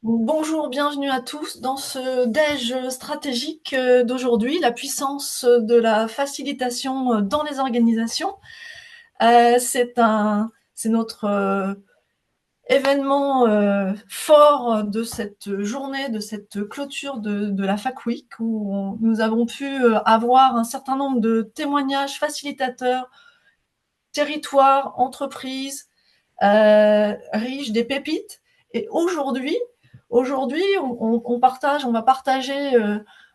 Bonjour, bienvenue à tous dans ce déj stratégique d'aujourd'hui, la puissance de la facilitation dans les organisations. C'est notre événement fort de cette journée, de cette clôture de la Fac Week, où nous avons pu avoir un certain nombre de témoignages facilitateurs, territoires, entreprises, riches, des pépites. Et aujourd'hui, on va partager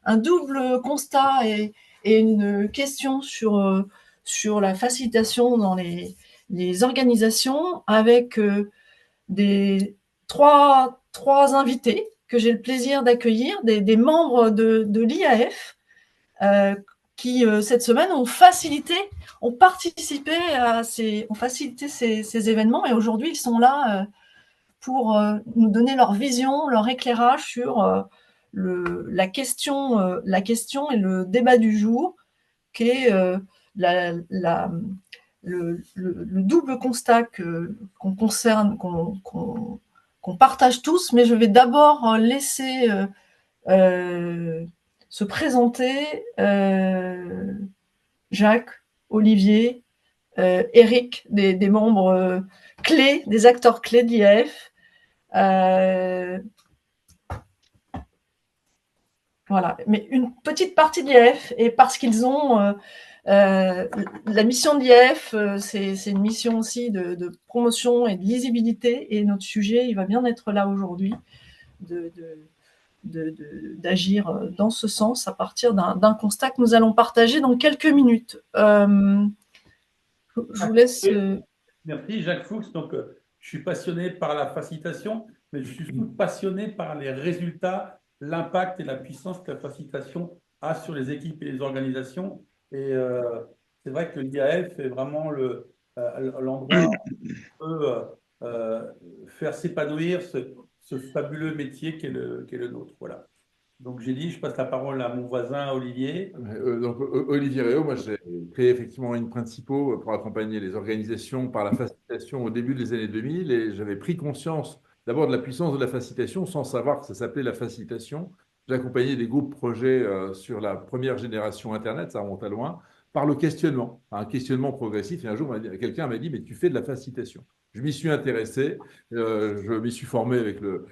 un double constat et une question sur la facilitation dans les organisations avec des trois invités que j'ai le plaisir d'accueillir, des membres de l'IAF qui, cette semaine, ont participé ont facilité ces événements et aujourd'hui, ils sont là pour nous donner leur vision, leur éclairage sur la question et le débat du jour, qui est la, la, le double constat qu'on concerne, qu'on partage tous, mais je vais d'abord laisser euh, se présenter Jacques, Olivier, Eric, des membres clés, des acteurs clés de l'IAF. Voilà, mais une petite partie de l'IAF, et parce qu'ils ont la mission de l'IAF, c'est une mission aussi de promotion et de lisibilité, et notre sujet, il va bien être là aujourd'hui, d'agir dans ce sens à partir d'un constat que nous allons partager dans quelques minutes. Je vous laisse. Merci, Jacques Fuchs. Donc, je suis passionné par la facilitation, mais je suis surtout passionné par les résultats, l'impact et la puissance que la facilitation a sur les équipes et les organisations. Et c'est vrai que l'IAF est vraiment l'endroit où on peut faire s'épanouir ce fabuleux métier qu'est le nôtre. Voilà. Donc, j'ai dit, je passe la parole à mon voisin Olivier. Olivier Réau, moi j'ai créé effectivement une Principaux pour accompagner les organisations par la facilitation au début des années 2000 et j'avais pris conscience d'abord de la puissance de la facilitation sans savoir que ça s'appelait la facilitation. J'ai accompagné des groupes projets sur la première génération Internet, ça remonte à loin, par le questionnement, un questionnement progressif. Et un jour, quelqu'un m'a dit, mais tu fais de la facilitation. Je m'y suis intéressé, je m'y suis formé avec le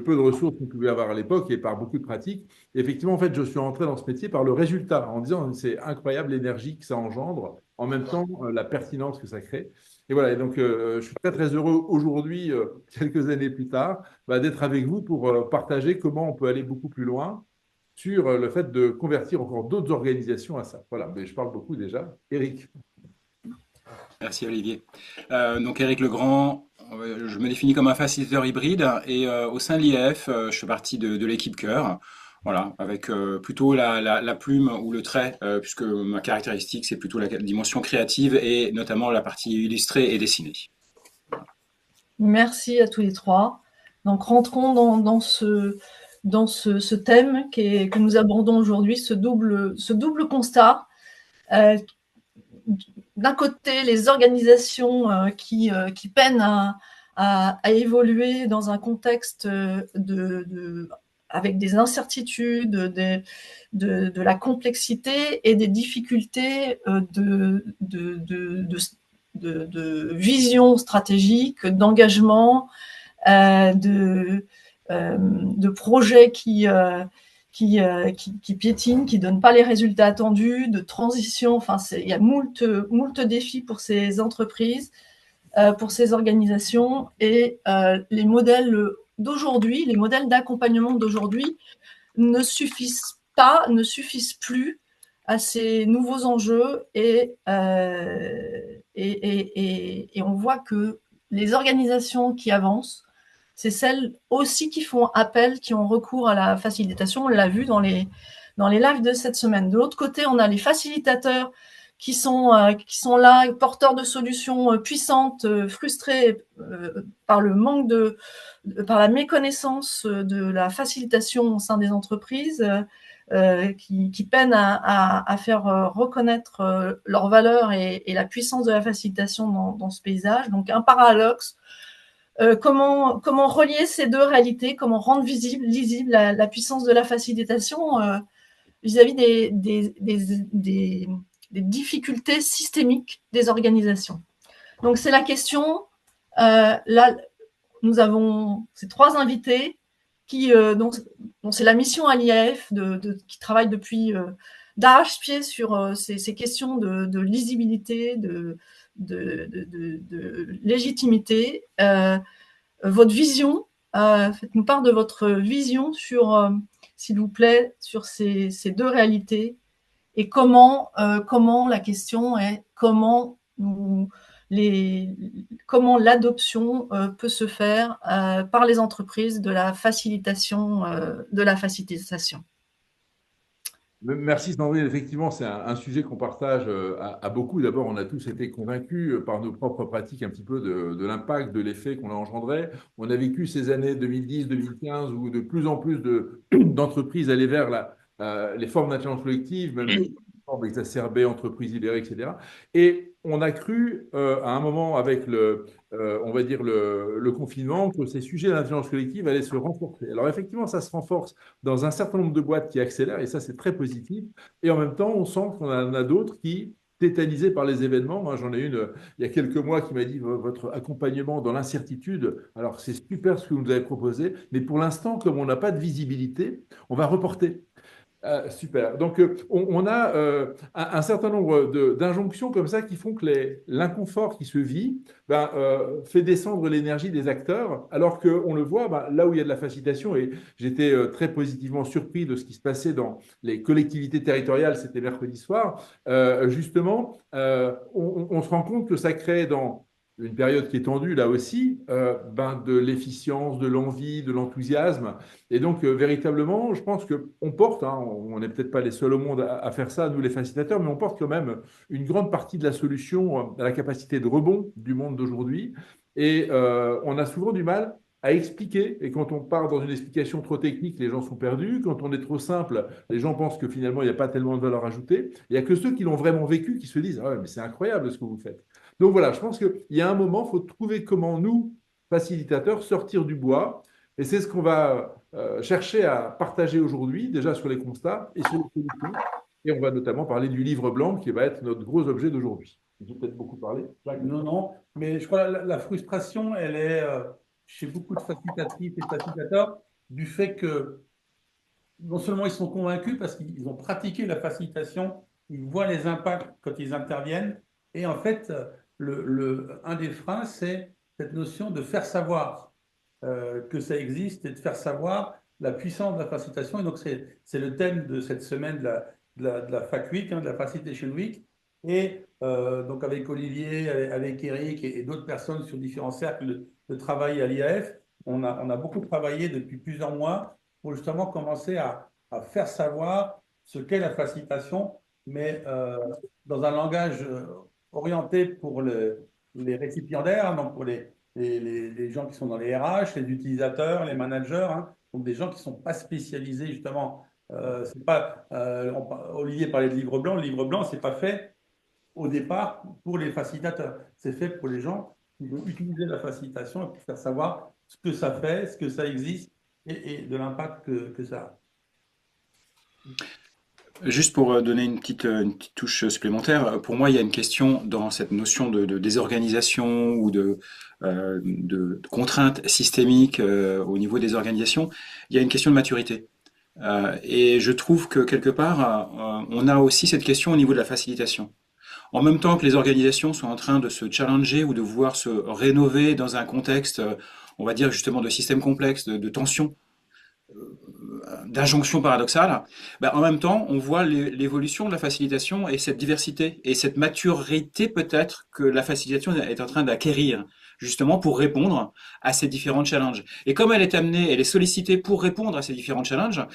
peu de ressources qu'on pouvait avoir à l'époque et par beaucoup de pratiques. Et effectivement, en fait, je suis rentré dans ce métier par le résultat, en disant c'est incroyable l'énergie que ça engendre, en même temps la pertinence que ça crée. Et voilà, et donc je suis très très heureux aujourd'hui, quelques années plus tard, d'être avec vous pour partager comment on peut aller beaucoup plus loin sur le fait de convertir encore d'autres organisations à ça. Voilà, mais je parle beaucoup déjà. Eric. Merci Olivier. Donc Éric Legrand, je me définis comme un facilitateur hybride et au sein de l'IAF, je fais partie de l'équipe cœur. Voilà, avec plutôt la plume ou le trait, puisque ma caractéristique c'est plutôt la dimension créative et notamment la partie illustrée et dessinée. Merci à tous les trois. Donc, rentrons dans ce thème que nous abordons aujourd'hui, ce double constat. D'un côté, les organisations qui peinent à évoluer dans un contexte avec des incertitudes, de la complexité et des difficultés de vision stratégique, d'engagement, de projets qui piétinent, qui ne donnent pas les résultats attendus, de transition. Enfin, il y a moult défis pour ces entreprises, pour ces organisations. Et les modèles d'aujourd'hui, les modèles d'accompagnement d'aujourd'hui ne suffisent pas, ne suffisent plus à ces nouveaux enjeux et on voit que les organisations qui avancent, c'est celles aussi qui font appel, qui ont recours à la facilitation. On l'a vu dans les lives de cette semaine. De l'autre côté, on a les facilitateurs qui sont là, porteurs de solutions puissantes, frustrés par le manque par la méconnaissance de la facilitation au sein des entreprises, qui peinent à faire reconnaître leurs valeurs et la puissance de la facilitation dans ce paysage. Donc un paradoxe comment relier ces deux réalités, comment rendre lisible la puissance de la facilitation vis-à-vis des difficultés systémiques des organisations. Donc, c'est la question. Là, nous avons ces 3 invités dont c'est la mission à l'IAF qui travaille depuis d'arrache-pied sur ces questions de lisibilité, de légitimité. Votre vision, faites-nous part de votre vision sur, s'il vous plaît, sur ces 2 réalités et comment la question est comment l'adoption peut se faire par les entreprises de la facilitation. Merci Sandrine. Effectivement, c'est un sujet qu'on partage à beaucoup. D'abord, on a tous été convaincus par nos propres pratiques un petit peu de l'impact, de l'effet qu'on a engendré. On a vécu ces années 2010-2015 où de plus en plus d'entreprises allaient vers les formes d'intelligence collective, même les formes exacerbées, entreprises libérées, etc. Et on a cru à un moment avec on va dire le confinement que ces sujets d'intelligence collective allaient se renforcer. Alors effectivement, ça se renforce dans un certain nombre de boîtes qui accélèrent, et ça, c'est très positif. Et en même temps, on sent qu'on en a d'autres qui, tétanisés par les événements, moi j'en ai une il y a quelques mois qui m'a dit votre accompagnement dans l'incertitude, alors c'est super ce que vous nous avez proposé, mais pour l'instant, comme on n'a pas de visibilité, on va reporter. Super. Donc, on a un certain nombre d'injonctions comme ça qui font que l'inconfort qui se vit fait descendre l'énergie des acteurs, alors qu'on le voit là où il y a de la facilitation. Et j'étais très positivement surpris de ce qui se passait dans les collectivités territoriales, c'était mercredi soir. Justement, on se rend compte que ça crée dans une période qui est tendue là aussi, de l'efficience, de l'envie, de l'enthousiasme. Et donc, véritablement, je pense qu'on porte, on n'est peut-être pas les seuls au monde à faire ça, nous les facilitateurs, mais on porte quand même une grande partie de la solution à la capacité de rebond du monde d'aujourd'hui. Et on a souvent du mal à expliquer. Et quand on part dans une explication trop technique, les gens sont perdus. Quand on est trop simple, les gens pensent que finalement, il n'y a pas tellement de valeur ajoutée. Il n'y a que ceux qui l'ont vraiment vécu qui se disent « Ah ouais, mais c'est incroyable ce que vous faites ». Donc voilà, je pense qu'il y a un moment, il faut trouver comment nous, facilitateurs, sortir du bois. Et c'est ce qu'on va chercher à partager aujourd'hui, déjà sur les constats et sur les solutions. Et on va notamment parler du livre blanc qui va être notre gros objet d'aujourd'hui. J'ai peut-être beaucoup parlé. Non, mais je crois que la frustration, elle est chez beaucoup de facilitatrices et facilitateurs du fait que non seulement ils sont convaincus parce qu'ils ont pratiqué la facilitation, ils voient les impacts quand ils interviennent, et en fait, un des freins, c'est cette notion de faire savoir que ça existe et de faire savoir la puissance de la facilitation. Et donc, c'est le thème de cette semaine de la Fac Week, de la Facilitation Week. Et donc, avec Olivier, avec Eric et d'autres personnes sur différents cercles de travail à l'IAF, on a beaucoup travaillé depuis plusieurs mois pour justement commencer à faire savoir ce qu'est la facilitation, mais dans un langage orienté pour les récipiendaires, donc pour les gens qui sont dans les RH, les utilisateurs, les managers, donc des gens qui ne sont pas spécialisés justement. C'est pas, Olivier parlait de livre blanc. Le livre blanc, ce n'est pas fait au départ pour les facilitateurs. C'est fait pour les gens qui vont utiliser la facilitation et pour faire savoir ce que ça fait, ce que ça existe et de l'impact que ça a. Juste pour donner une petite touche supplémentaire, pour moi, il y a une question dans cette notion de désorganisation ou de contraintes systémiques au niveau des organisations. Il y a une question de maturité. Et je trouve que quelque part, on a aussi cette question au niveau de la facilitation. En même temps que les organisations sont en train de se challenger ou de vouloir se rénover dans un contexte, on va dire justement de système complexe, de tension, d'injonction paradoxale, en même temps, on voit l'évolution de la facilitation et cette diversité et cette maturité peut-être que la facilitation est en train d'acquérir, justement pour répondre à ces différents challenges. Et comme elle est amenée, elle est sollicitée pour répondre à ces différents challenges,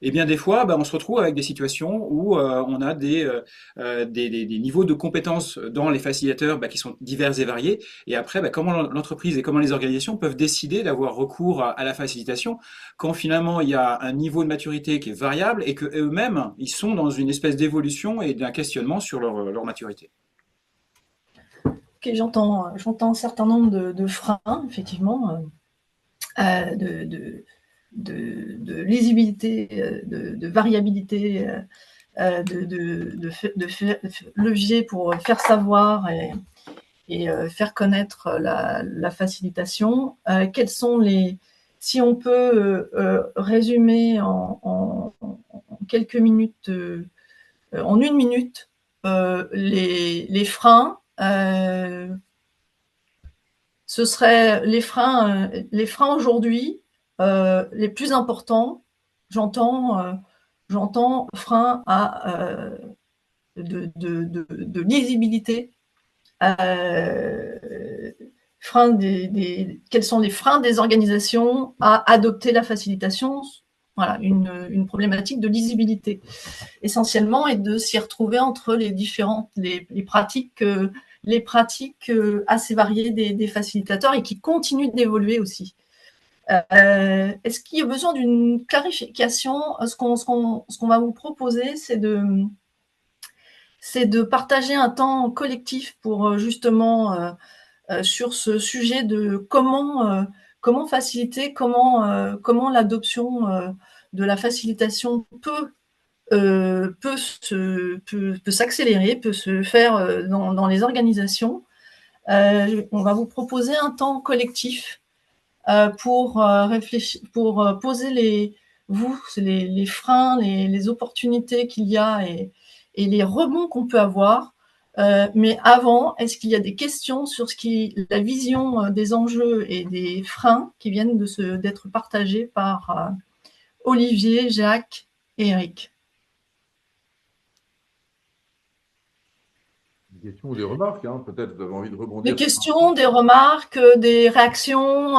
et bien des fois, on se retrouve avec des situations où on a des niveaux de compétences dans les facilitateurs qui sont divers et variés. Et après, comment l'entreprise et comment les organisations peuvent décider d'avoir recours à la facilitation quand finalement il y a un niveau de maturité qui est variable et qu'eux-mêmes, ils sont dans une espèce d'évolution et d'un questionnement sur leur maturité. et j'entends un certain nombre de freins, effectivement, de lisibilité, de variabilité, de levier pour faire savoir et faire connaître la facilitation. Quels sont si on peut résumer en quelques minutes, en une minute, les freins, ce serait les freins aujourd'hui, les plus importants. J'entends frein de lisibilité, quels sont les freins des organisations à adopter la facilitation. Voilà, une problématique de lisibilité essentiellement, et de s'y retrouver entre les pratiques assez variées des facilitateurs et qui continuent d'évoluer aussi. Est-ce qu'il y a besoin d'une clarification? Ce qu'on va vous proposer, c'est de partager un temps collectif pour justement sur ce sujet de comment faciliter, comment l'adoption de la facilitation peut s'accélérer, peut se faire dans les organisations. On va vous proposer un temps collectif pour réfléchir, pour poser les freins, les opportunités qu'il y a et les rebonds qu'on peut avoir. Mais avant, est-ce qu'il y a des questions sur la vision des enjeux et des freins qui viennent d'être partagés par Olivier, Jacques et Eric? Des questions ou des remarques, hein, peut-être vous avez envie de rebondir. Des questions, des remarques, des réactions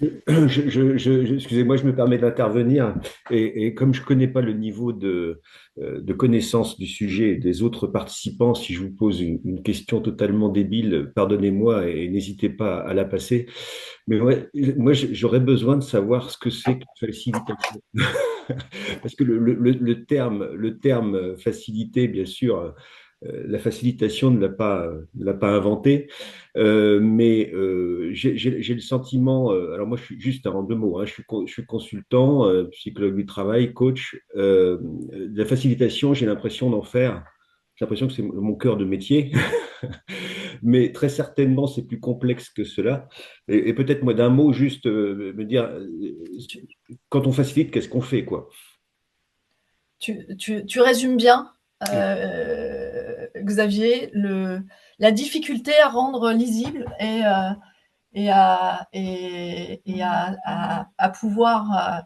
Excusez-moi, je me permets d'intervenir. Et comme je ne connais pas le niveau de connaissance du sujet des autres participants, si je vous pose une question totalement débile, pardonnez-moi et n'hésitez pas à la passer. Mais ouais, moi, j'aurais besoin de savoir ce que c'est que facilitation. Parce que le terme facilité, bien sûr, la facilitation ne l'a pas inventé, mais j'ai le sentiment, alors moi je suis juste en deux mots, hein, je suis consultant, psychologue du travail, coach, la facilitation, j'ai l'impression d'en faire, j'ai l'impression que c'est mon cœur de métier, mais très certainement c'est plus complexe que cela, et peut-être moi d'un mot juste me dire, quand on facilite, qu'est-ce qu'on fait, quoi? Tu résumes bien, Xavier, la difficulté à rendre lisible et à pouvoir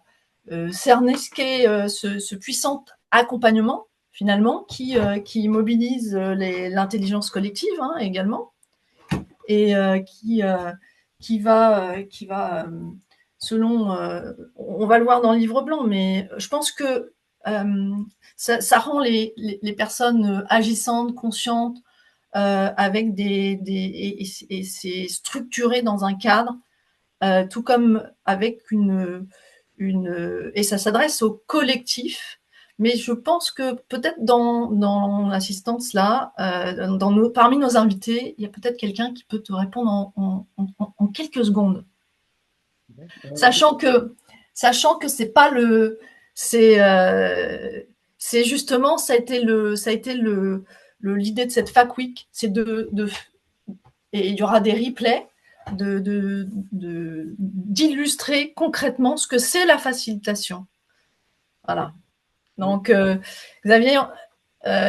cerner ce qu'est ce puissant accompagnement, finalement, qui mobilise l'intelligence collective, hein, également, et qui va selon, on va le voir dans le livre blanc, mais je pense que ça rend les personnes agissantes, conscientes, avec et c'est structuré dans un cadre, tout comme avec et ça s'adresse au collectif. Mais je pense que peut-être dans l'assistance là, parmi nos invités, il y a peut-être quelqu'un qui peut te répondre en quelques secondes. Sachant que c'est pas c'est justement, ça a été l'idée de cette Fac Week, c'est et il y aura des replays, d'illustrer concrètement ce que c'est la facilitation. Voilà. Donc, Xavier,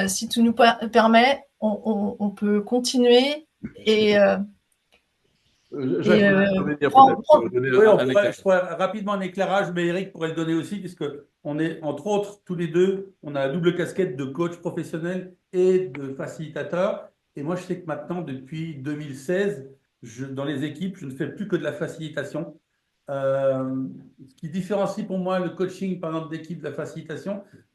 si tu nous permets, on peut continuer et je pourrais rapidement un éclairage, mais Eric pourrait le donner aussi, puisque on est, entre autres, tous les deux, on a la double casquette de coach professionnel et de facilitateur. Et moi, je sais que maintenant, depuis 2016, dans les équipes, je ne fais plus que de la facilitation. Ce qui différencie pour moi le coaching, par exemple, d'équipe de la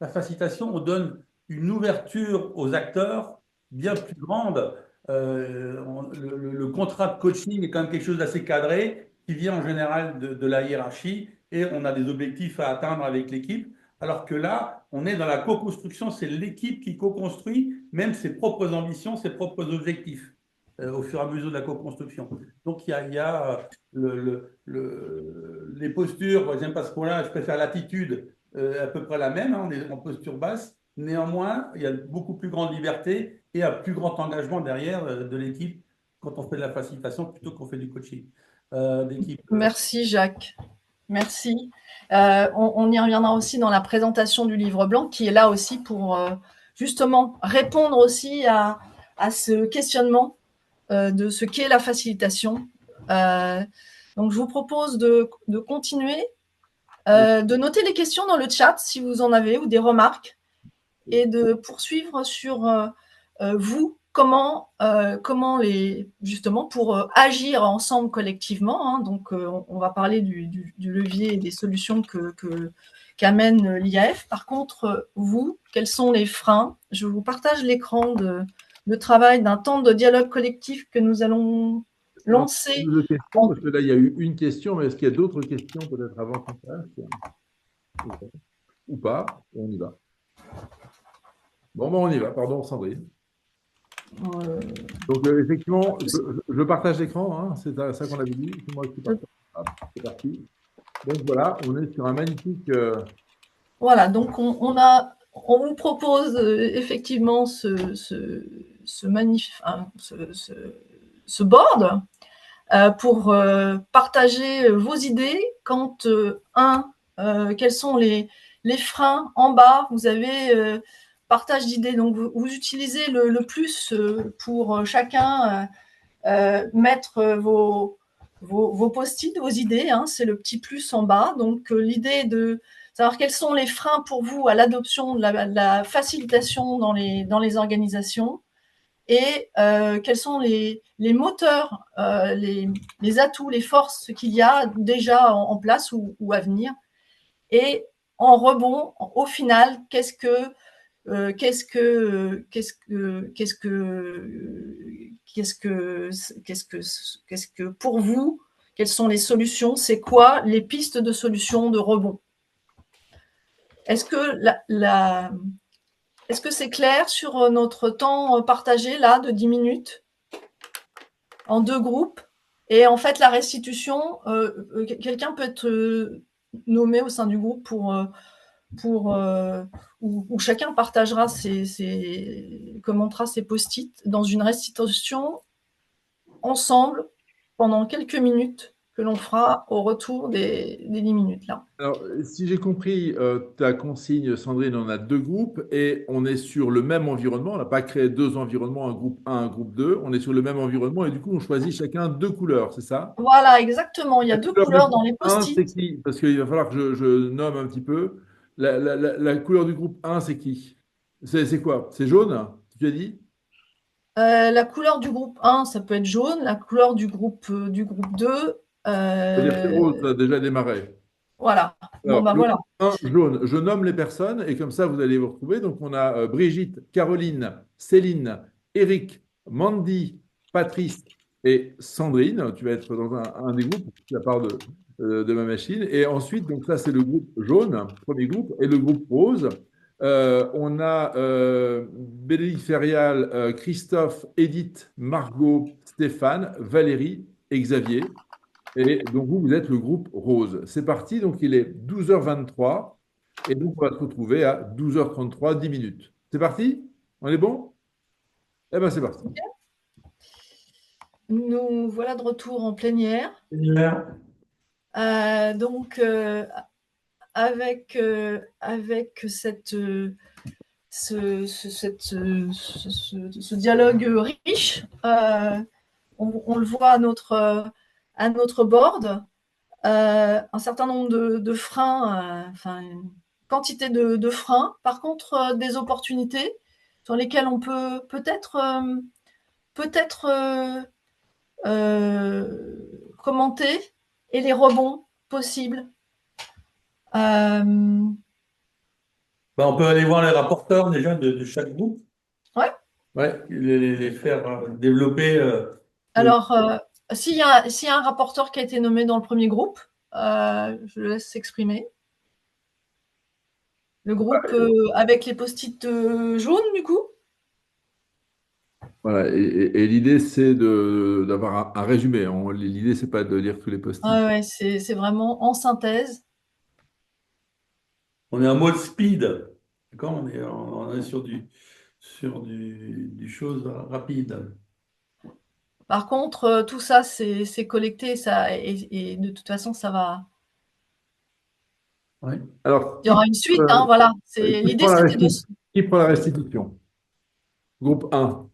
facilitation, on donne une ouverture aux acteurs bien plus grande. Le contrat de coaching est quand même quelque chose d'assez cadré, qui vient en général de la hiérarchie, et on a des objectifs à atteindre avec l'équipe. Alors que là, on est dans la co-construction, c'est l'équipe qui co-construit même ses propres ambitions, ses propres objectifs. au fur et à mesure de la co-construction. Donc, il y a les postures, j'aime pas ce point-là, je préfère l'attitude à peu près la même, hein, on est en posture basse. Néanmoins, il y a beaucoup plus grande liberté et un plus grand engagement derrière de l'équipe quand on fait de la facilitation plutôt qu'on fait du coaching d'équipe. Merci Jacques, merci. On y reviendra aussi dans la présentation du livre blanc qui est là aussi pour justement répondre aussi à ce questionnement de ce qu'est la facilitation. Donc je vous propose de continuer, de noter les questions dans le chat si vous en avez ou des remarques et de poursuivre sur vous, comment justement pour agir ensemble collectivement. Hein, donc, on va parler du levier et des solutions qu'amène l'IAF. Par contre, vous, quels sont les freins? Je vous partage l'écran de travail d'un temps de dialogue collectif que nous allons lancer. De questions, parce que là, il y a eu une question, mais est-ce qu'il y a d'autres questions peut-être avant qu'on fasse? Ou pas? On y va. Bon, ben on y va. Pardon, Sandrine. Donc, effectivement, je partage l'écran, hein, c'est ça qu'on avait dit. C'est moi qui partage. Ah, c'est parti. Donc, voilà, on est sur un magnifique. Voilà, donc on vous propose effectivement ce board pour partager vos idées quant quels sont les freins en bas. Vous avez partage d'idées, donc vous utilisez le plus pour chacun mettre vos post-it, vos idées, hein, c'est le petit plus en bas. Donc l'idée de savoir quels sont les freins pour vous à l'adoption de la facilitation dans les organisations et quels sont les moteurs, les atouts, les forces qu'il y a déjà en place ou à venir. Et en rebond, au final, qu'est-ce que pour vous, quelles sont les solutions? C'est quoi les pistes de solutions de rebond? Est-ce que est-ce que c'est clair sur notre temps partagé là de 10 minutes en 2 groupes? Et en fait, la restitution, quelqu'un peut être nommé au sein du groupe où chacun partagera commentera ses post-it dans une restitution ensemble pendant quelques minutes que l'on fera au retour des 10 minutes là. Alors, si j'ai compris ta consigne, Sandrine, on a 2 groupes et on est sur le même environnement. On n'a pas créé 2 environnements, un groupe 1, un groupe 2. On est sur le même environnement et du coup, on choisit chacun 2 couleurs, c'est ça? Voilà, exactement. Il y a 2 couleurs dans les Un, post-it. c'est qui? Parce qu'il va falloir que je nomme un petit peu. La couleur du groupe 1, c'est qui? C'est quoi? C'est jaune, tu as dit? La couleur du groupe 1, ça peut être jaune. La couleur du groupe 2, C'est-à-dire que c'est rose, ça a déjà démarré. voilà. Alors, Bon, ben voilà. 1, jaune. Je nomme les personnes et comme ça, vous allez vous retrouver. Donc, on a Brigitte, Caroline, Céline, Eric, Mandy, Patrice et Sandrine. Tu vas être dans un des groupes, de la part de ma machine. Et ensuite, donc ça, c'est le groupe jaune, premier groupe, et le groupe rose. On a Bénédicte Ferial, Christophe, Edith, Margot, Stéphane, Valérie et Xavier. Et donc, vous êtes le groupe rose. C'est parti. Donc, il est 12h23. Et donc, on va se retrouver à 12h33, 10 minutes. C'est parti? On est bon? Eh bien, c'est parti. Nous voilà de retour en plénière. Donc, avec ce dialogue riche, on le voit à notre board, un certain nombre de freins, enfin une quantité de freins. Par contre, des opportunités sur lesquelles on peut peut-être commenter et les rebonds possibles. On peut aller voir les rapporteurs déjà de chaque groupe. Ouais. Ouais, les faire développer. Alors, s'il y a un rapporteur qui a été nommé dans le premier groupe, je le laisse s'exprimer. Le groupe avec les post-it jaunes, du coup? Voilà, et l'idée, c'est d'avoir un résumé. L'idée, c'est pas de lire tous les post-it. Ouais, ouais, c'est vraiment en synthèse. On est en mode speed. D'accord? On est du chose rapide. Par contre, tout ça, c'est collecté, ça, et de toute façon, ça va. Oui. Alors, Il y aura une suite, hein, voilà. qui L'idée, prend la c'était de. qui prend la restitution? Groupe un.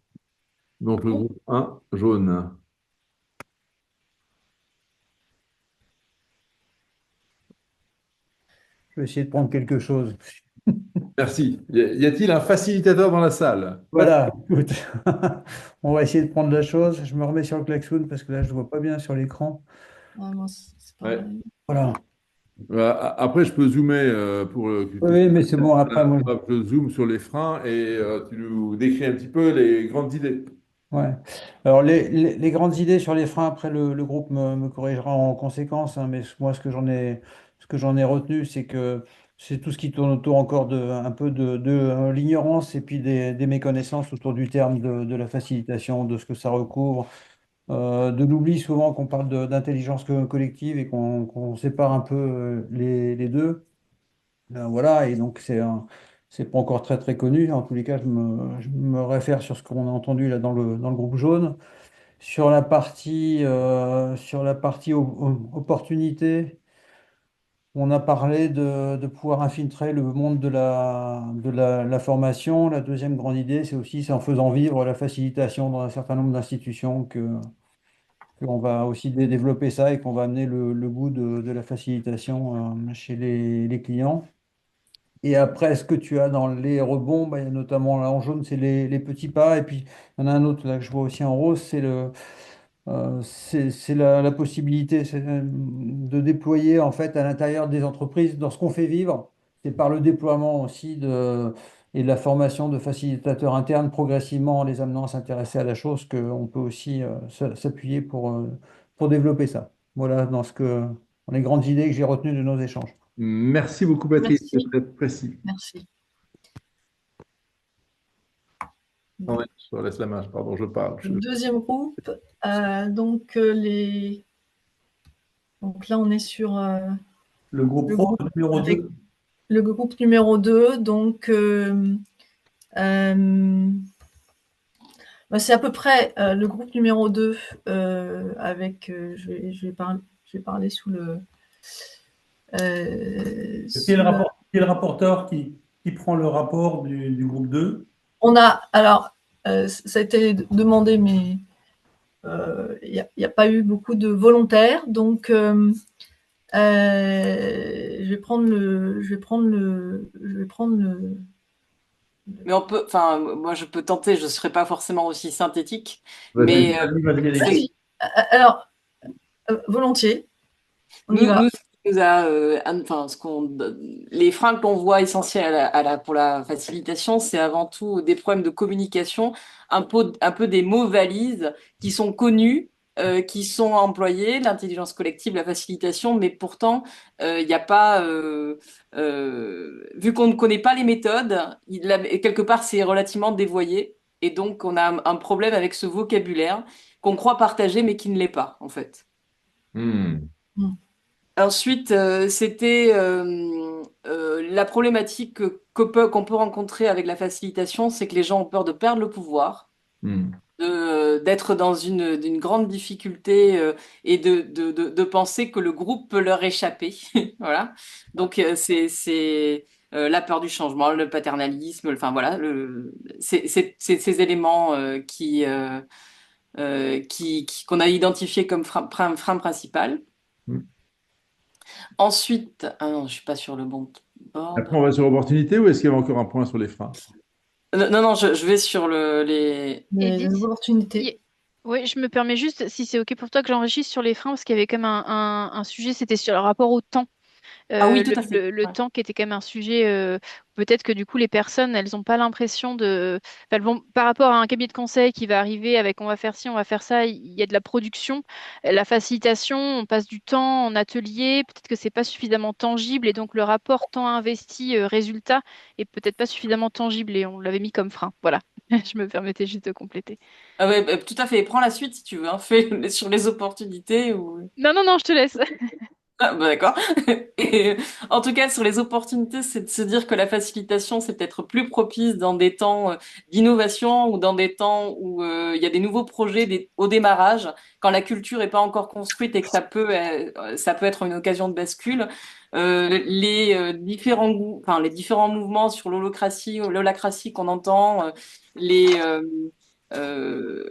Donc, le groupe un jaune. Je vais essayer de prendre quelque chose. Merci. Y a-t-il un facilitateur dans la salle? Voilà, écoute, on va essayer de prendre la chose. Je me remets sur le klaxon parce que là, je ne vois pas bien sur l'écran. Ouais, moi, c'est Ouais. pareil. Voilà. Après, je peux zoomer pour que tu Oui, mais c'est bon, après, moi. je zoome sur les freins et tu nous décris un petit peu les grandes idées. Ouais. Alors, les grandes idées sur les freins, après, le groupe me corrigera en conséquence, hein, mais moi, ce que j'en ai retenu, c'est que c'est tout ce qui tourne autour encore un peu de l'ignorance et puis des méconnaissances autour du terme de la facilitation, de ce que ça recouvre, de l'oubli souvent qu'on parle d'intelligence collective et qu'on sépare un peu les deux. Voilà, et donc c'est pas encore très très connu. En tous les cas, je me réfère sur ce qu'on a entendu là dans le groupe jaune. Sur la partie opportunité, on a parlé de pouvoir infiltrer le monde la formation. La deuxième grande idée, c'est en faisant vivre la facilitation dans un certain nombre d'institutions qu'on va aussi développer ça et qu'on va amener le goût de la facilitation chez les clients. Et après, ce que tu as dans les rebonds, bah, il y a notamment là en jaune, c'est les petits pas. Et puis, il y en a un autre là que je vois aussi en rose, c'est la possibilité de déployer en fait à l'intérieur des entreprises, dans ce qu'on fait vivre, c'est par le déploiement aussi et de la formation de facilitateurs internes, progressivement en les amenant à s'intéresser à la chose, qu'on peut aussi s'appuyer pour développer ça. Voilà dans les grandes idées que j'ai retenues de nos échanges. Merci beaucoup, Patrick. C'est Merci. très précis. Merci. Non, ouais, je te laisse la main, pardon, je parle. Le deuxième groupe, donc, donc là, on est sur Le groupe le rose groupe numéro avec 2. le groupe numéro 2. Donc, bah, c'est à peu près le groupe numéro 2 avec, je vais parler sous le. Qui est qui est le rapporteur qui prend le rapport du groupe 2? On a, alors, ça a été demandé, mais il n'y a pas eu beaucoup de volontaires. Donc, je vais prendre le. Mais on peut, enfin, moi je peux tenter, je ne serai pas forcément aussi synthétique, Vas-y. mais Vas-y. Alors, volontiers, on y va. ce qui nous a, enfin, les freins que l'on voit essentiels pour la facilitation, c'est avant tout des problèmes de communication, un peu des mots valises qui sont connus, qui sont employés, l'intelligence collective, la facilitation, mais pourtant, il n'y a pas, vu qu'on ne connaît pas les méthodes, quelque part, c'est relativement dévoyé. Et donc, on a un problème avec ce vocabulaire qu'on croit partager, mais qui ne l'est pas, en fait. Hmm. Ensuite, c'était la problématique qu'on peut rencontrer avec la facilitation, c'est que les gens ont peur de perdre le pouvoir, Hmm. d'être dans d'une grande difficulté et de penser que le groupe peut leur échapper. Voilà. Donc, la peur du changement, le paternalisme, enfin voilà, c'est ces éléments qu'on a identifiés comme frein principal. Hmm. Ensuite, ah non, je suis pas sur le bon board. Après, on va sur opportunité ou est-ce qu'il y avait encore un point sur les freins? Non, non, je vais sur les. Les Edith, opportunités. oui, je me permets juste, si c'est OK pour toi, que j'enregistre sur les freins, parce qu'il y avait quand même un sujet, c'était sur le rapport au temps. Ah oui, tout à fait. Le Ouais. temps qui était quand même un sujet, peut-être que du coup les personnes, elles n'ont pas l'impression enfin, par rapport à un cabinet de conseil qui va arriver avec on va faire ci, on va faire ça, il y a de la production, la facilitation, on passe du temps en atelier, peut-être que c'est pas suffisamment tangible et donc le rapport temps investi résultat est peut-être pas suffisamment tangible et on l'avait mis comme frein. Voilà. Je me permettais juste de compléter. Ah ouais, bah, tout à fait. Prends la suite si tu veux, hein. Fais sur les opportunités ou. Non, non, non, je te laisse. Ah, bah d'accord. Et en tout cas, sur les opportunités, c'est de se dire que la facilitation, c'est peut-être plus propice dans des temps d'innovation ou dans des temps où il y a des nouveaux projets au démarrage, quand la culture n'est pas encore construite et que ça peut être une occasion de bascule. Enfin, les différents mouvements sur l'holacratie qu'on entend, les euh,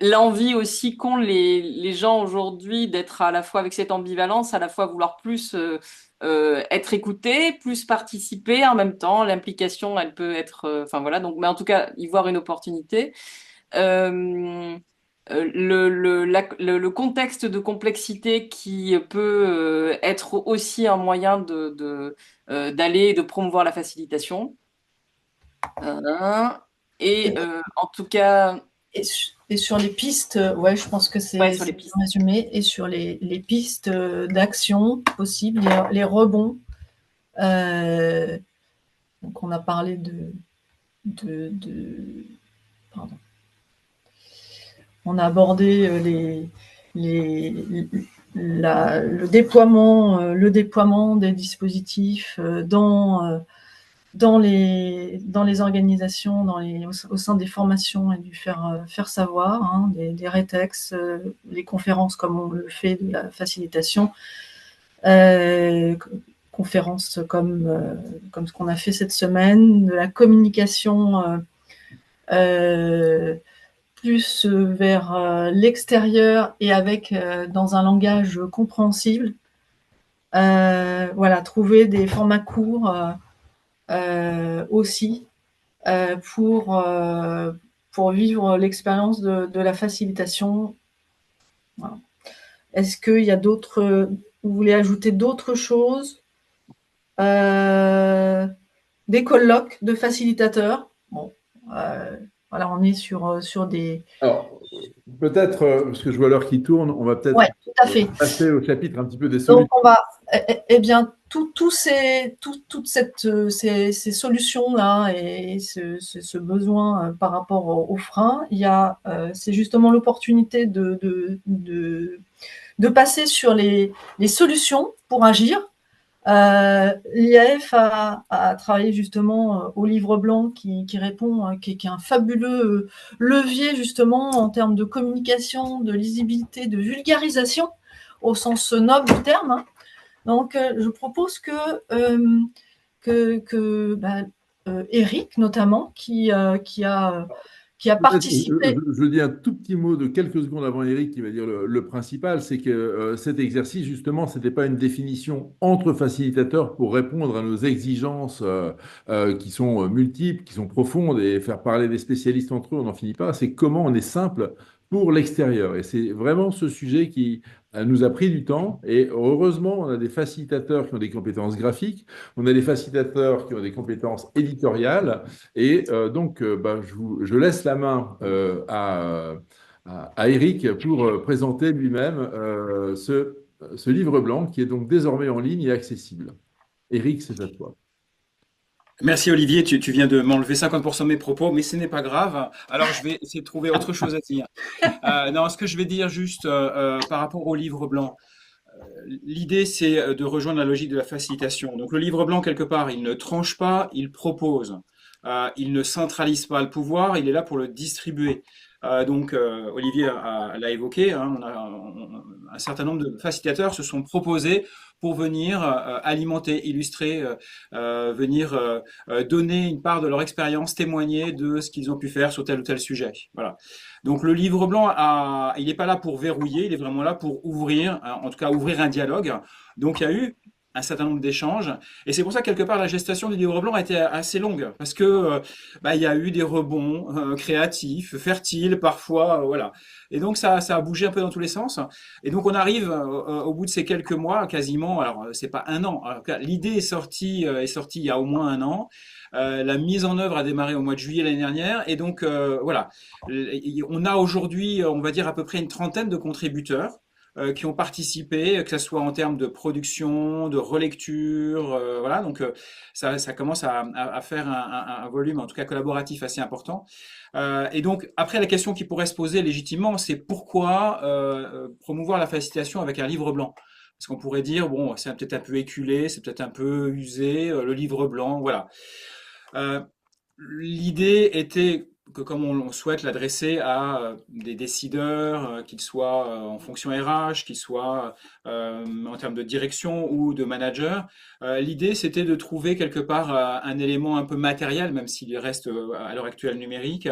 l'envie aussi qu'ont les gens aujourd'hui d'être à la fois avec cette ambivalence, à la fois vouloir plus être écouté, plus participer en même temps. L'implication, elle peut être, enfin voilà. Donc, mais en tout cas, y voir une opportunité. Euh, le contexte de complexité qui peut être aussi un moyen d'aller et de promouvoir la facilitation. Et Et, en tout cas, et sur les pistes, ouais, je pense que ouais, c'est sur les bien pistes. résumé. Et sur les pistes d'action possibles, les rebonds. Donc on a parlé de pardon. On a abordé le déploiement des dispositifs dans les organisations, au sein des formations et du faire savoir, hein, des rétex, les conférences comme on le fait de la facilitation, conférences comme ce qu'on a fait cette semaine, de la communication plus vers l'extérieur et avec dans un langage compréhensible. Voilà, trouver des formats courts aussi pour vivre l'expérience de la facilitation. Voilà. Est-ce qu'il y a vous voulez ajouter d'autres choses? Des colloques de facilitateurs. Bon, voilà, on est sur des. Alors, peut-être, parce que je vois l'heure qui tourne, on va peut-être Ouais, tout à fait. passer au chapitre un petit peu des Donc, solutions. on va, eh bien, toutes ces solutions-là et ce besoin par rapport aux freins, c'est justement l'opportunité de passer sur les solutions pour agir. L'IAF a travaillé justement au livre blanc qui répond, qui est un fabuleux levier justement en termes de communication, de lisibilité, de vulgarisation au sens noble du terme, hein. Donc, je propose que Eric, notamment, qui a participé. Je dis un tout petit mot de quelques secondes avant Eric qui va dire le principal, c'est que cet exercice, justement, ce n'était pas une définition entre facilitateurs pour répondre à nos exigences qui sont multiples, qui sont profondes, et faire parler des spécialistes entre eux, on n'en finit pas. C'est comment on est simple pour l'extérieur. Et c'est vraiment ce sujet qui nous a pris du temps. Et heureusement, on a des facilitateurs qui ont des compétences graphiques, on a des facilitateurs qui ont des compétences éditoriales. Et donc, je laisse la main à Eric pour présenter lui-même ce livre blanc qui est donc désormais en ligne et accessible. Eric, c'est à toi. Merci Olivier, tu viens de m'enlever 50% de mes propos, mais ce n'est pas grave. Alors je vais essayer de trouver autre chose à dire. Non, ce que je vais dire juste par rapport au livre blanc, l'idée c'est de rejoindre la logique de la facilitation. Donc le livre blanc, quelque part, il ne tranche pas, il propose. Il ne centralise pas le pouvoir, il est là pour le distribuer. Olivier l'a évoqué, hein, un certain nombre de facilitateurs se sont proposés pour venir alimenter, illustrer, venir donner une part de leur expérience, témoigner de ce qu'ils ont pu faire sur tel ou tel sujet. Voilà. Donc le livre blanc, il n'est pas là pour verrouiller, il est vraiment là pour ouvrir, en tout cas ouvrir un dialogue. Donc il y a eu un certain nombre d'échanges. Et c'est pour ça que quelque part la gestation du livre blanc a été assez longue, parce que il y a eu des rebonds créatifs, fertiles parfois, voilà. Et donc ça a bougé un peu dans tous les sens. Et donc on arrive au bout de ces quelques mois, quasiment. Alors c'est pas un an. L'idée est sortie il y a au moins un an. La mise en œuvre a démarré au mois de juillet l'année dernière. Et donc voilà, on a aujourd'hui, on va dire à peu près une trentaine de contributeurs. qui ont participé, que ce soit en termes de production, de relecture, voilà. Donc ça commence à faire un volume, en tout cas collaboratif, assez important. Et donc après, la question qui pourrait se poser légitimement, c'est pourquoi promouvoir la facilitation avec un livre blanc? Parce qu'on pourrait dire, bon, c'est peut-être un peu éculé, c'est peut-être un peu usé, le livre blanc, voilà. Euh, L'idée était que comme on souhaite l'adresser à des décideurs, qu'ils soient en fonction RH, qu'ils soient en termes de direction ou de manager, l'idée c'était de trouver quelque part un élément un peu matériel, même s'il reste à l'heure actuelle numérique,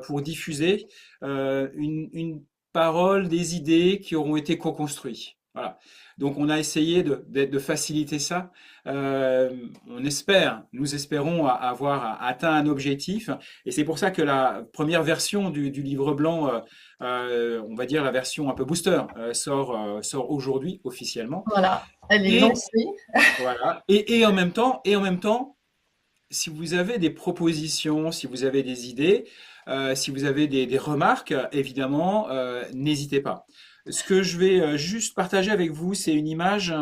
pour diffuser une parole, des idées qui auront été co-construites. Voilà. Donc on a essayé de faciliter ça. On espère, nous espérons avoir atteint un objectif, et c'est pour ça que la première version du livre blanc, on va dire la version un peu booster, sort aujourd'hui officiellement. Voilà, elle est Et lancée. voilà. Et en même temps, si vous avez des propositions, si vous avez des idées, si vous avez des remarques, évidemment, n'hésitez pas. Ce que je vais juste partager avec vous, c'est une image.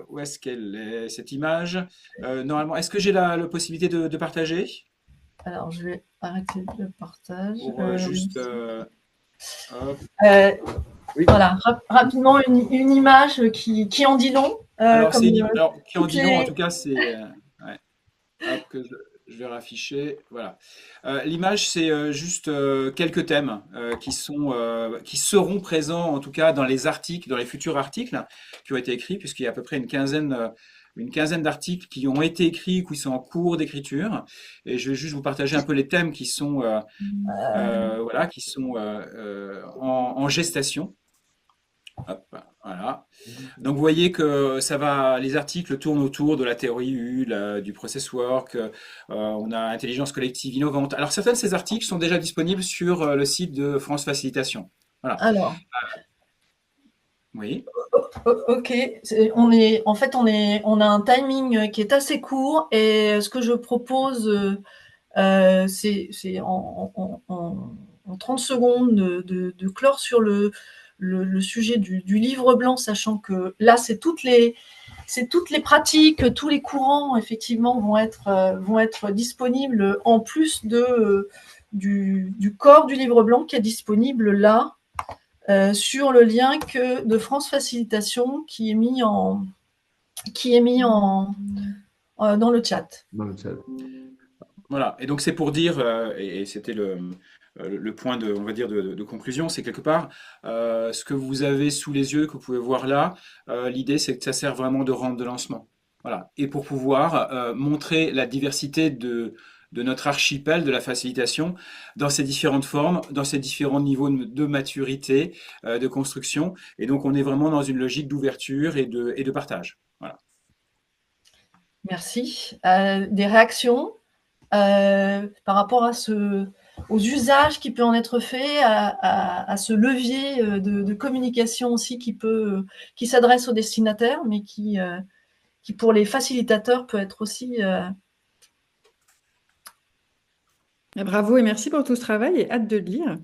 Où est-ce qu'elle est, cette image? Normalement, est-ce que j'ai la possibilité de partager? Alors, je vais arrêter le partage. Pour juste. Hop. Oui. Voilà, rapidement, une image qui en dit long. Alors, comme, alors, qui en toutes dit long, en les- tout cas, c'est. Ouais. Hop, que je vais rafficher. Voilà. L'image, c'est juste quelques thèmes qui seront présents, en tout cas, dans les articles, dans les futurs articles qui ont été écrits, puisqu'il y a à peu près une quinzaine d'articles qui ont été écrits ou qui sont en cours d'écriture. Et je vais juste vous partager un peu les thèmes qui sont, voilà, qui sont en gestation. Hop, voilà. Donc vous voyez que les articles tournent autour de la théorie U, du process work, on a intelligence collective innovante. Alors certains de ces articles sont déjà disponibles sur le site de France Facilitation. Voilà. Alors, Oui. ok, on a un timing qui est assez court et ce que je propose, c'est en 30 secondes de clore sur le sujet du livre blanc, sachant que là, c'est toutes les pratiques, tous les courants, effectivement, vont être disponibles en plus du corps du livre blanc qui est disponible là, sur le lien de France Facilitation qui est mis dans le chat. Dans le chat. Voilà. Et donc c'est pour dire, et c'était le point on va dire, de conclusion, c'est quelque part ce que vous avez sous les yeux, que vous pouvez voir là. L'idée, c'est que ça sert vraiment de rampe de lancement. Voilà. Et pour pouvoir montrer la diversité de notre archipel de la facilitation dans ses différentes formes, dans ses différents niveaux de maturité, de construction. Et donc, on est vraiment dans une logique d'ouverture et de partage. Voilà. Merci. Des réactions par rapport aux usages qui peut en être fait, à ce levier de communication aussi qui s'adresse aux destinataires, mais qui pour les facilitateurs peut être aussi. Bravo et merci pour tout ce travail et hâte de le lire.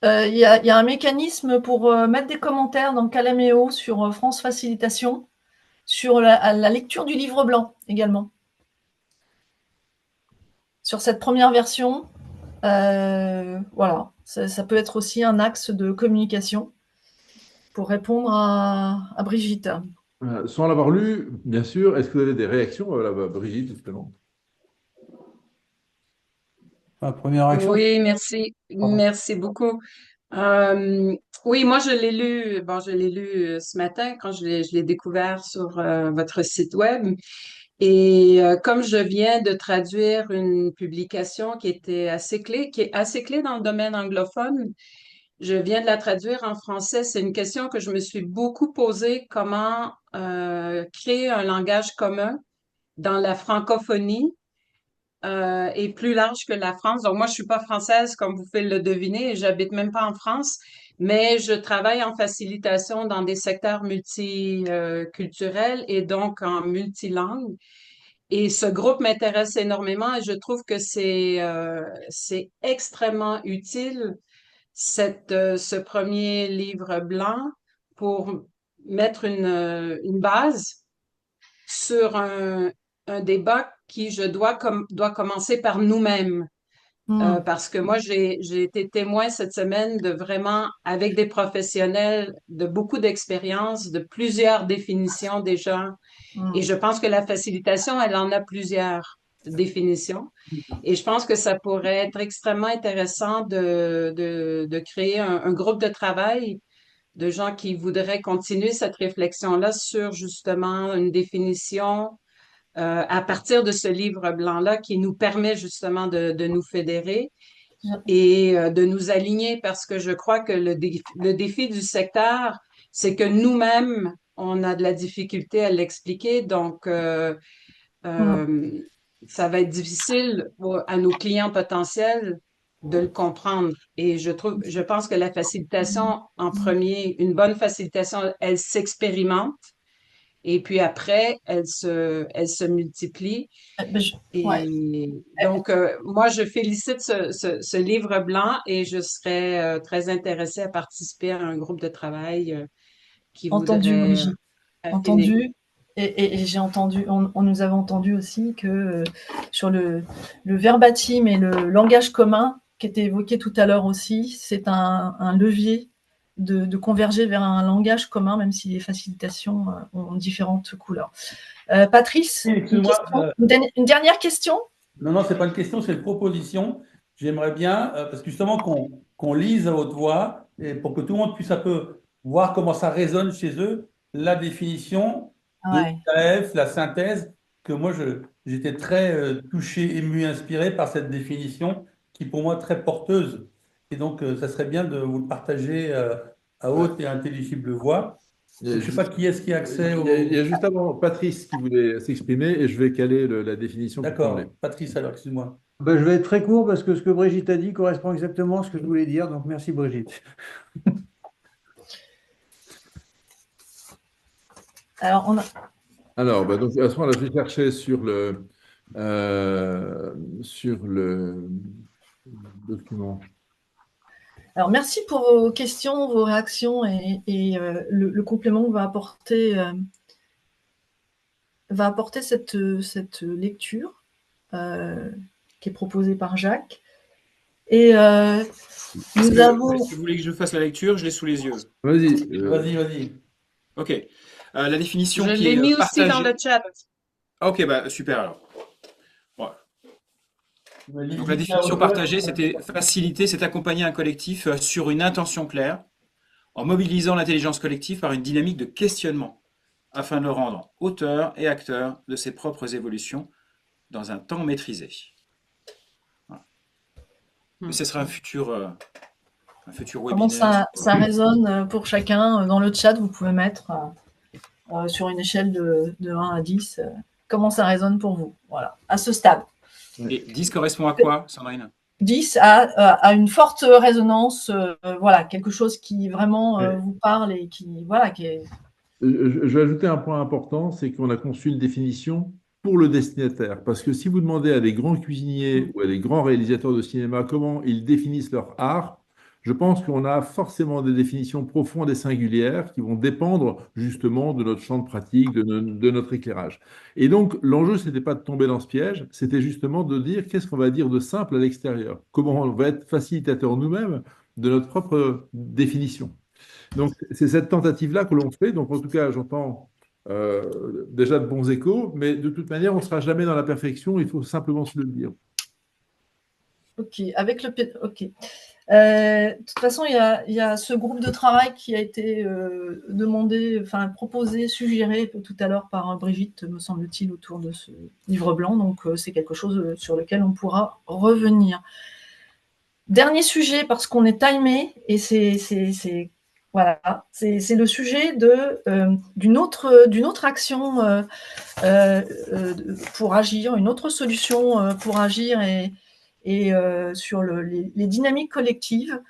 Il y a un mécanisme pour mettre des commentaires dans Calaméo sur France Facilitation, sur la lecture du livre blanc également. Sur cette première version, voilà, ça peut être aussi un axe de communication pour répondre à Brigitte. Sans l'avoir lu, bien sûr, est-ce que vous avez des réactions, Brigitte, justement? Première réaction. Oui, merci. Pardon. Merci beaucoup. Oui, moi, je l'ai lu. Bon, je l'ai lu ce matin quand je l'ai découvert sur votre site web. Et comme je viens de traduire une publication qui était assez clé, qui est assez clé dans le domaine anglophone, je viens de la traduire en français. C'est une question que je me suis beaucoup posée, comment créer un langage commun dans la francophonie est plus large que la France. Donc, moi, je suis pas française, comme vous pouvez le deviner, et j'habite même pas en France, mais je travaille en facilitation dans des secteurs multiculturels et donc en multilangue. Et ce groupe m'intéresse énormément et je trouve que c'est extrêmement utile ce premier livre blanc pour mettre une base sur un débat qui, doit commencer par nous-mêmes. Parce que moi, j'ai été témoin cette semaine de vraiment, avec des professionnels de beaucoup d'expérience, de plusieurs définitions déjà. Et je pense que la facilitation, elle en a plusieurs définitions. Et je pense que ça pourrait être extrêmement intéressant de créer un groupe de travail de gens qui voudraient continuer cette réflexion-là sur justement une définition à partir de ce livre blanc-là qui nous permet justement de nous fédérer et de nous aligner parce que je crois que le défi du secteur, c'est que nous-mêmes, on a de la difficulté à l'expliquer. Donc, ça va être difficile à nos clients potentiels de le comprendre. Et je pense que la facilitation, en premier, une bonne facilitation, elle s'expérimente. Et puis après, elle se multiplie. Ouais. Et donc, moi, je félicite ce livre blanc et je serais très intéressée à participer à un groupe de travail qui Entendu, voudrait Brigitte. affiner. Entendu. Et j'ai entendu, nous avons entendu aussi que sur le verbatim et le langage commun qui était évoqué tout à l'heure aussi, c'est un levier de converger vers un langage commun, même si les facilitations ont différentes couleurs. Patrice, une dernière question? Non, c'est pas une question, c'est une proposition. J'aimerais bien, parce que justement, qu'on lise à haute voix, et pour que tout le monde puisse un peu voir comment ça résonne chez eux, la définition de l'IAF, la synthèse, que moi, j'étais très touché, ému, inspiré par cette définition, qui pour moi est très porteuse. Et donc, ça serait bien de vous le partager à haute et intelligible voix. Je ne sais pas qui est-ce qui a accès au... Il y a juste avant Patrice qui voulait s'exprimer et je vais caler la définition. D'accord, Patrice, alors, excuse-moi. Ben, je vais être très court parce que ce que Brigitte a dit correspond exactement à ce que je voulais dire. Donc, merci Brigitte. Alors, donc, à ce moment-là, je vais chercher sur le document. Alors, merci pour vos questions, vos réactions et le complément que va apporter cette lecture qui est proposée par Jacques. Et nous avons... Si vous voulez que je fasse la lecture, je l'ai sous les yeux. Vas-y. Ok. La définition Je qui l'ai est mis aussi partagée. dans le chat. Ok, bah super alors. Voilà. Donc la définition partagée, c'était faciliter, c'est accompagner un collectif sur une intention claire, en mobilisant l'intelligence collective par une dynamique de questionnement, afin de le rendre auteur et acteur de ses propres évolutions dans un temps maîtrisé. Voilà. Mais ce sera un futur webinaire. Comment ça résonne pour chacun dans le chat, vous pouvez mettre sur une échelle de 1 à 10, comment ça résonne pour vous, voilà, à ce stade. Et 10 correspond à quoi, Sandrine? 10 à une forte résonance, voilà, quelque chose qui vraiment vous parle et qui, voilà, qui est... Je vais ajouter un point important, c'est qu'on a conçu une définition pour le destinataire. Parce que si vous demandez à des grands cuisiniers ou à des grands réalisateurs de cinéma comment ils définissent leur art, je pense qu'on a forcément des définitions profondes et singulières qui vont dépendre justement de notre champ de pratique, de notre éclairage. Et donc, l'enjeu, ce n'était pas de tomber dans ce piège, c'était justement de dire qu'est-ce qu'on va dire de simple à l'extérieur, comment on va être facilitateur nous-mêmes de notre propre définition. Donc, c'est cette tentative-là que l'on fait. Donc, en tout cas, j'entends déjà de bons échos, mais de toute manière, on ne sera jamais dans la perfection, il faut simplement se le dire. Ok, ok. De toute façon, il y a ce groupe de travail qui a été demandé, enfin proposé, suggéré tout à l'heure par Brigitte, me semble-t-il, autour de ce livre blanc. Donc, c'est quelque chose sur lequel on pourra revenir. Dernier sujet, parce qu'on est timé, et voilà, c'est le sujet d'une autre action pour agir, une autre solution pour agir et sur les dynamiques collectives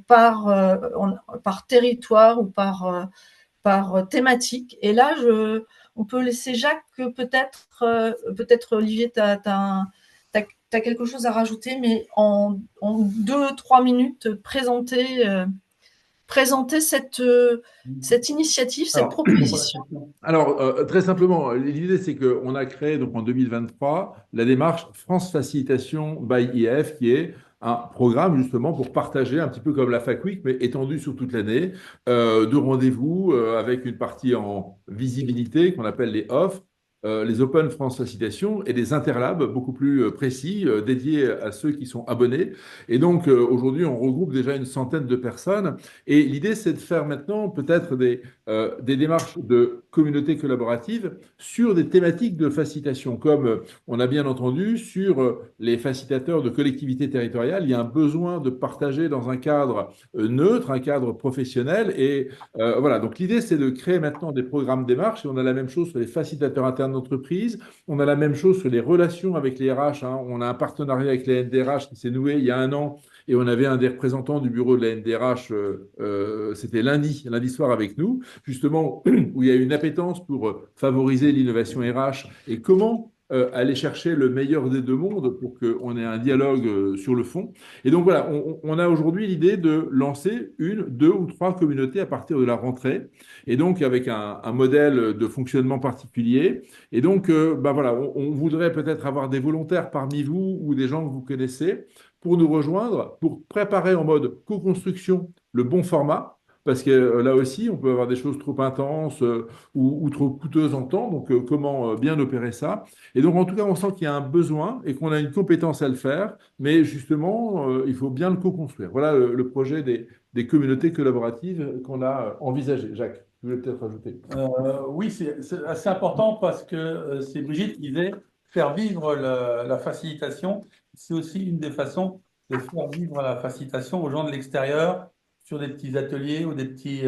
par territoire ou par thématique. Et là, on peut laisser Jacques peut-être Olivier, tu as tu as quelque chose à rajouter, mais en 2-3 minutes, présenter cette initiative, cette proposition. Alors, très simplement, l'idée, c'est qu'on a créé donc en 2023 la démarche France Facilitation by IF, qui est un programme justement pour partager, un petit peu comme la Fac Week, mais étendu sur toute l'année, de rendez-vous avec une partie en visibilité qu'on appelle les offres, les Open France Facilitation et des interlabs beaucoup plus précis, dédiés à ceux qui sont abonnés. Et donc, aujourd'hui, on regroupe déjà une centaine de personnes. Et l'idée, c'est de faire maintenant peut-être des démarches de communauté collaborative sur des thématiques de facilitation, comme on a bien entendu sur les facilitateurs de collectivités territoriales. Il y a un besoin de partager dans un cadre neutre, un cadre professionnel. Et voilà, donc l'idée, c'est de créer maintenant des programmes démarches. Et on a la même chose sur les facilitateurs internes d'entreprise. On a la même chose sur les relations avec les RH. Hein. On a un partenariat avec les NDRH qui s'est noué il y a un an. Et on avait un des représentants du bureau de la NDRH, c'était lundi soir avec nous, justement, où il y a une appétence pour favoriser l'innovation RH et comment aller chercher le meilleur des deux mondes pour qu'on ait un dialogue sur le fond. Et donc voilà, on a aujourd'hui l'idée de lancer 1, 2 ou 3 communautés à partir de la rentrée, et donc avec un modèle de fonctionnement particulier. Et donc, voilà, on voudrait peut-être avoir des volontaires parmi vous ou des gens que vous connaissez pour nous rejoindre, pour préparer en mode co-construction le bon format, parce que là aussi, on peut avoir des choses trop intenses ou trop coûteuses en temps, donc comment bien opérer ça. Et donc, en tout cas, on sent qu'il y a un besoin et qu'on a une compétence à le faire, mais justement, il faut bien le co-construire. Voilà le projet des communautés collaboratives qu'on a envisagé. Jacques, tu voulais peut-être rajouter. Oui, c'est assez important parce que c'est Brigitte qui disait faire vivre la facilitation. C'est aussi une des façons de faire vivre la facilitation aux gens de l'extérieur sur des petits ateliers ou des petits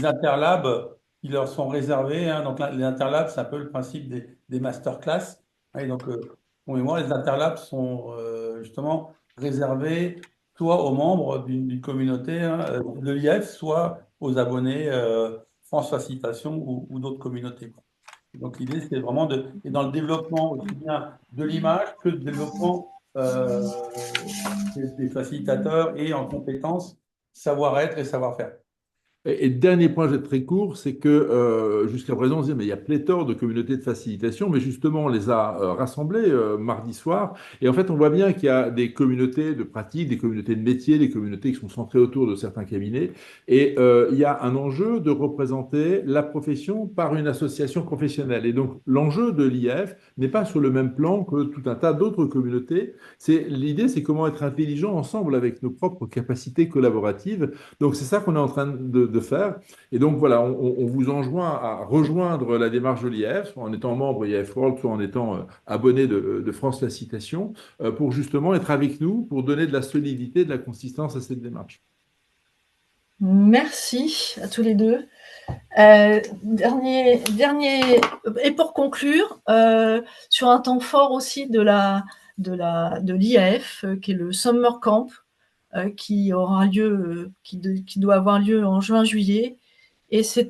interlabs qui leur sont réservés. Hein. Donc, les interlabs, c'est un peu le principe des masterclass. Hein. Et donc, pour moi, les interlabs sont justement réservés soit aux membres d'une communauté de l'IF, soit aux abonnés France Facilitation ou d'autres communautés. Donc l'idée, c'est vraiment et dans le développement aussi bien de l'image que le développement des facilitateurs et en compétences, savoir-être et savoir-faire. Et dernier point, je vais être très court, c'est que jusqu'à présent, on se dit, mais il y a pléthore de communautés de facilitation, mais justement, on les a rassemblées mardi soir. Et en fait, on voit bien qu'il y a des communautés de pratique, des communautés de métiers, des communautés qui sont centrées autour de certains cabinets. Et il y a un enjeu de représenter la profession par une association professionnelle. Et donc, l'enjeu de l'IF n'est pas sur le même plan que tout un tas d'autres communautés. L'idée, c'est comment être intelligent ensemble avec nos propres capacités collaboratives. Donc, c'est ça qu'on est en train de faire. Et donc voilà, on vous enjoint à rejoindre la démarche de l'IF, soit en étant membre IF World, soit en étant abonné de France Facilitation, pour justement être avec nous, pour donner de la solidité, de la consistance à cette démarche. Merci à tous les deux. Dernier, et pour conclure, sur un temps fort aussi de l'IAF, qui est le Summer Camp, qui aura lieu, qui doit avoir lieu en juin-juillet. Et c'est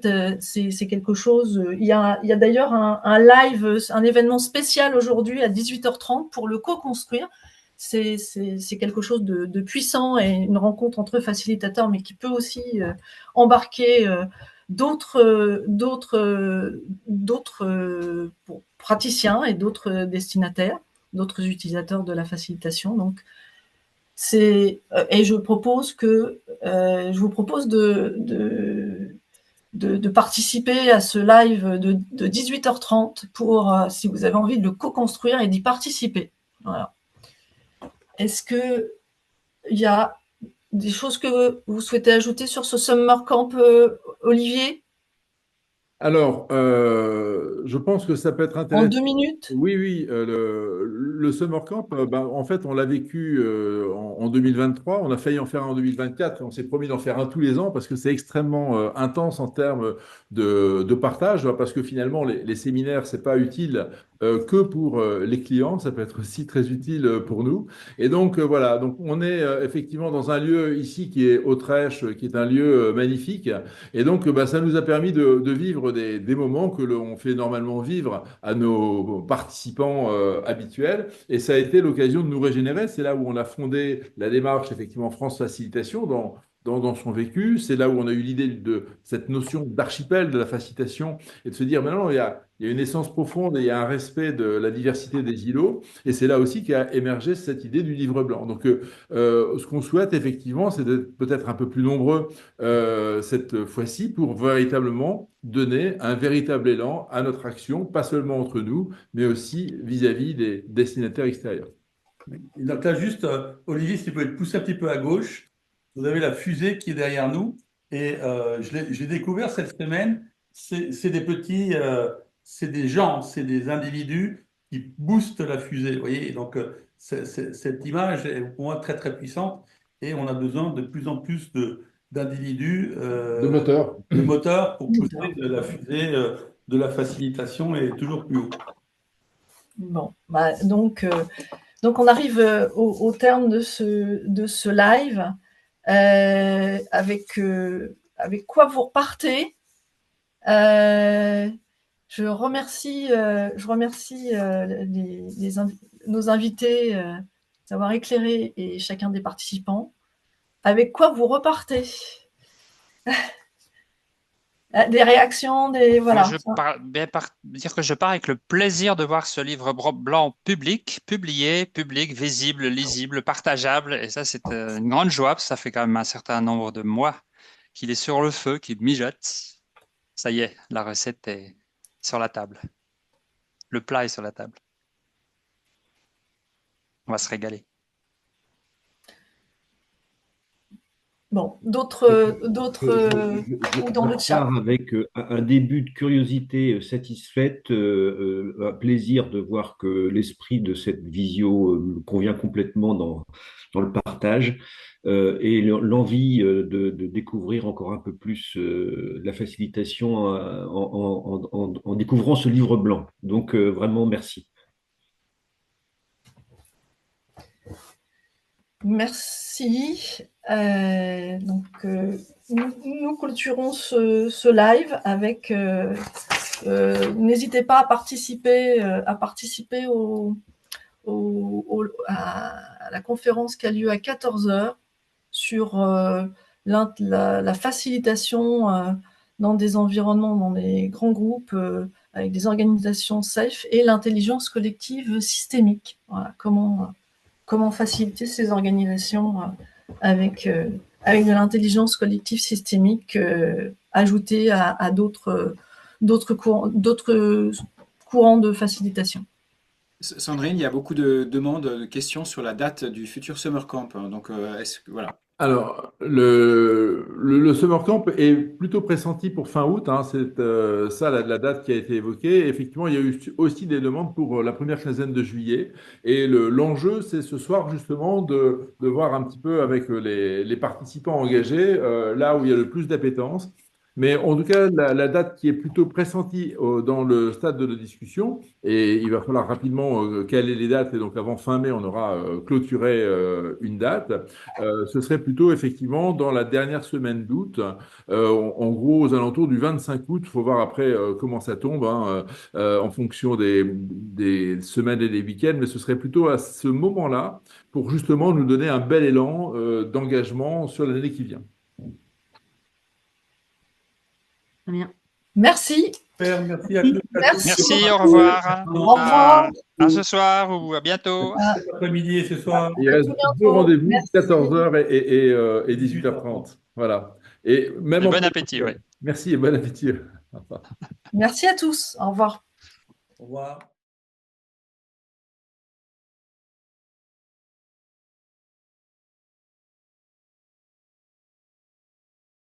quelque chose. Il y a d'ailleurs un live, un événement spécial aujourd'hui à 18h30 pour le co-construire. C'est quelque chose de puissant et une rencontre entre facilitateurs, mais qui peut aussi embarquer d'autres praticiens et d'autres destinataires, d'autres utilisateurs de la facilitation. Donc, et je vous propose de participer à ce live de 18h30 pour, si vous avez envie de le co-construire et d'y participer. Voilà. Est-ce qu'il y a des choses que vous souhaitez ajouter sur ce Summer Camp, Olivier ? Alors, je pense que ça peut être intéressant. En 2 minutes ? Oui, le Summer Camp, en fait, on l'a vécu en 2023, on a failli en faire un en 2024, et on s'est promis d'en faire un tous les ans parce que c'est extrêmement intense en termes de partage, parce que finalement, les séminaires, c'est pas utile que pour les clients, ça peut être aussi très utile pour nous. Et donc, voilà, donc on est effectivement dans un lieu ici qui est Autrèche, qui est un lieu magnifique, et donc ça nous a permis de vivre revivre des moments que l'on fait normalement vivre à nos participants habituels. Et ça a été l'occasion de nous régénérer. C'est là où on a fondé la démarche, effectivement, France Facilitation dans son vécu. C'est là où on a eu l'idée de cette notion d'archipel de la facilitation et de se dire, maintenant, il y a une essence profonde et il y a un respect de la diversité des îlots. Et c'est là aussi qu'a émergé cette idée du livre blanc. Donc, ce qu'on souhaite, effectivement, c'est d'être peut-être un peu plus nombreux cette fois-ci pour véritablement donner un véritable élan à notre action, pas seulement entre nous, mais aussi vis-à-vis des destinataires extérieurs. Et donc là, juste, Olivier, si tu peux te pousser un petit peu à gauche, vous avez la fusée qui est derrière nous. Et j'ai découvert cette semaine, c'est des petits, c'est des gens, c'est des individus qui boostent la fusée. Vous voyez, et donc cette image est pour moi très très puissante. Et on a besoin de plus en plus d'individus, De moteurs pour pousser la fusée de la facilitation et toujours plus haut. Bon, donc on arrive au terme de ce live. Avec quoi vous repartez. Je remercie nos invités d'avoir éclairé et chacun des participants. Avec quoi vous repartez? Des réactions, voilà. Je dire que je pars avec le plaisir de voir ce livre blanc publié, visible, lisible, partageable. Et ça, c'est une grande joie, parce que ça fait quand même un certain nombre de mois qu'il est sur le feu, qu'il mijote. Ça y est, la recette est sur la table. Le plat est sur la table. On va se régaler. Bon, d'autres dans le chat. Avec un début de curiosité satisfaite, un plaisir de voir que l'esprit de cette visio me convient complètement dans le partage, et l'envie de découvrir encore un peu plus la facilitation en découvrant ce livre blanc. Donc vraiment merci. Merci. Nous clôturons ce live avec. N'hésitez pas à participer à la conférence qui a lieu à 14h sur la facilitation dans des environnements, dans des grands groupes, avec des organisations safe et l'intelligence collective systémique. Voilà, comment faciliter ces organisations avec de l'intelligence collective systémique ajoutée à d'autres courants de facilitation. Sandrine, il y a beaucoup de demandes, de questions sur la date du futur Summer Camp. Donc, voilà. Alors, le Summer Camp est plutôt pressenti pour fin août. C'est ça la date qui a été évoquée. Effectivement, il y a eu aussi des demandes pour la première quinzaine de juillet. Et l'enjeu, c'est ce soir justement de voir un petit peu avec les participants engagés là où il y a le plus d'appétence. Mais en tout cas, la date qui est plutôt pressentie dans le stade de la discussion, et il va falloir rapidement caler les dates, et donc avant fin mai, on aura clôturé une date, ce serait plutôt effectivement dans la dernière semaine d'août, en gros aux alentours du 25 août, il faut voir après comment ça tombe, en fonction des semaines et des week-ends, mais ce serait plutôt à ce moment-là pour justement nous donner un bel élan d'engagement sur l'année qui vient. Très bien. Merci. Merci à tous. Merci, au revoir. Au revoir. À ce soir ou à bientôt. Cet après-midi et ce soir. Il reste deux rendez-vous, 14h et 18h30. Voilà. Et même bon appétit, oui. Merci et bon appétit. Merci à tous. Au revoir. Au revoir.